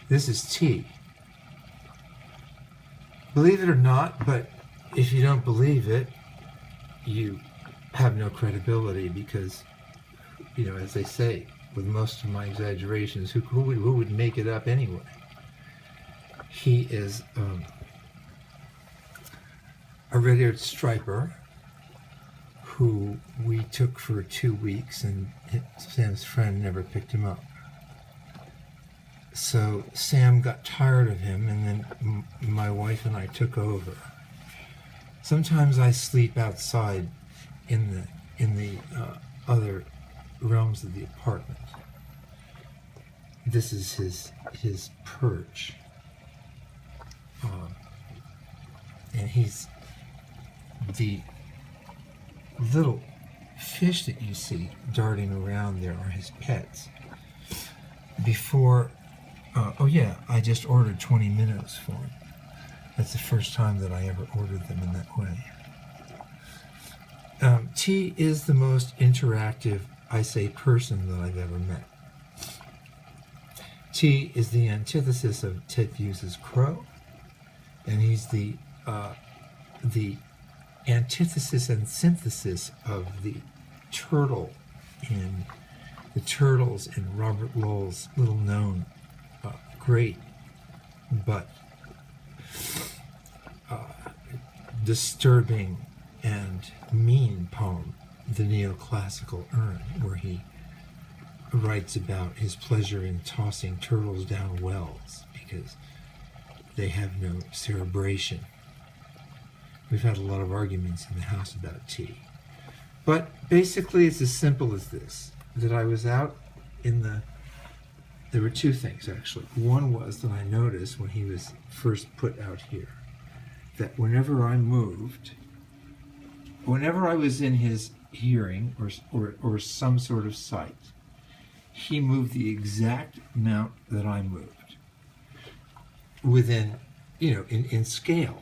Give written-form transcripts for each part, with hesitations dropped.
This is T. Believe it or not, but if you don't believe it, you have no credibility because, as they say, with most of my exaggerations, who would make it up anyway? He is a red-eared striper who we took for 2 weeks, and Sam's friend never picked him up. So Sam got tired of him, and then my wife and I took over. Sometimes I sleep outside in the other realms of the apartment. This is his perch, and he's the little fish that you see darting around there are his pets. Before, I just ordered 20 minnows for him. That's the first time that I ever ordered them in that way. T is the most interactive, I say, person that I've ever met. T is the antithesis of Ted Hughes's crow, and he's the antithesis and synthesis of the turtle in the Turtles in Robert Lowell's little-known, great but disturbing and mean poem, The Neoclassical Urn, where he writes about his pleasure in tossing turtles down wells because they have no cerebration. We've had a lot of arguments in the house about tea. But basically it's as simple as this, that I was out there were two things actually. One was that I noticed when he was first put out here, that whenever I moved, whenever I was in his hearing or some sort of sight, he moved the exact amount that I moved within, in scale.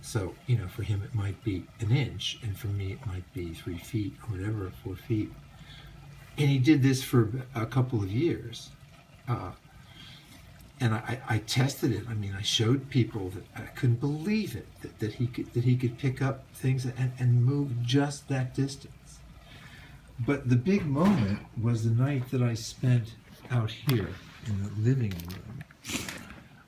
So, for him it might be an inch, and for me it might be 3 feet or whatever, 4 feet. And he did this for a couple of years. And I tested it. I mean, I showed people that I couldn't believe it, that he could pick up things and move just that distance. But the big moment was the night that I spent out here in the living room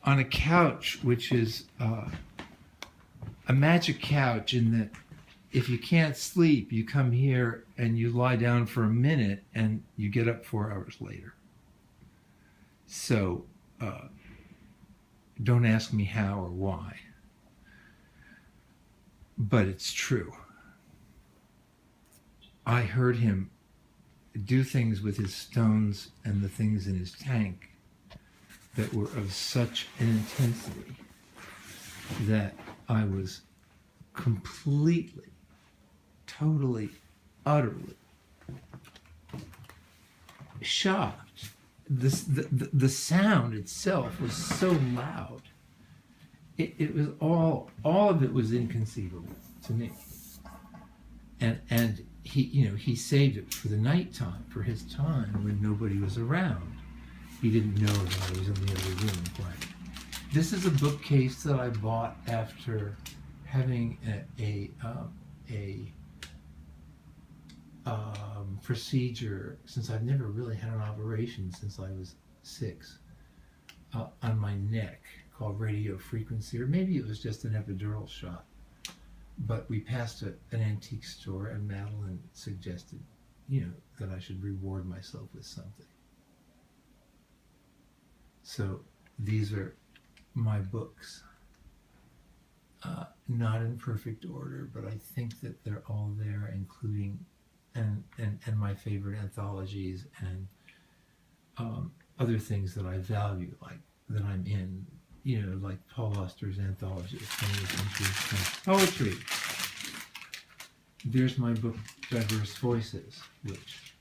on a couch, which is a magic couch in that if you can't sleep, you come here and you lie down for a minute and you get up 4 hours later. So don't ask me how or why, but it's true. I heard him do things with his stones and the things in his tank that were of such an intensity that I was completely, totally, utterly shocked. The sound itself was so loud. It was all of it was inconceivable to me. And he saved it for the nighttime, for his time when nobody was around. He didn't know that I was in the other room. Right. This is a bookcase that I bought after having a procedure, since I've never really had an operation since I was 6, on my neck called radio frequency, or maybe it was just an epidural shot. But we passed an antique store, and Madeline suggested, that I should reward myself with something. So these are my books, not in perfect order, but I think that they're all there, including and my favorite anthologies and other things that I value, like that I'm in, like Paul Auster's anthology of 20th century poetry. There's my book, Diverse Voices, which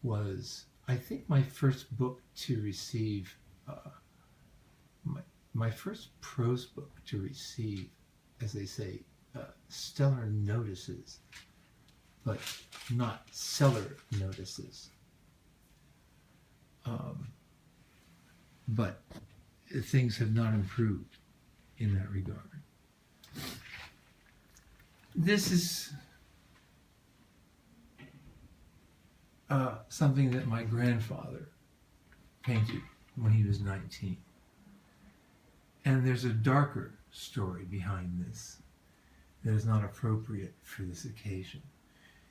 was, I think, my first book to receive, my first prose book to receive, as they say, stellar notices, but not seller notices. But things have not improved in that regard. This is something that my grandfather painted when he was 19. And there's a darker story behind this that is not appropriate for this occasion.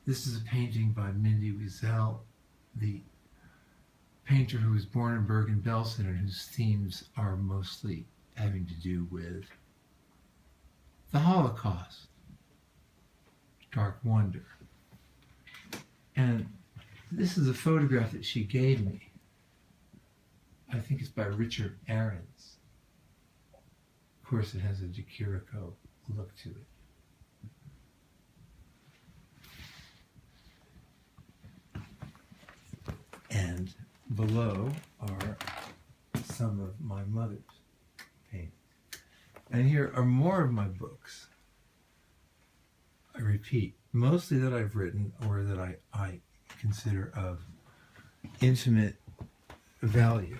This is a painting by Mindy Wiesel, the painter who was born in Bergen-Belsen and whose themes are mostly having to do with the Holocaust, Dark Wonder. And this is a photograph that she gave me. I think it's by Richard Ahrens. Of course, it has a de Chirico look to it. And below are some of my mother's paintings. And here are more of my books. I repeat, mostly that I've written or that I consider of intimate value.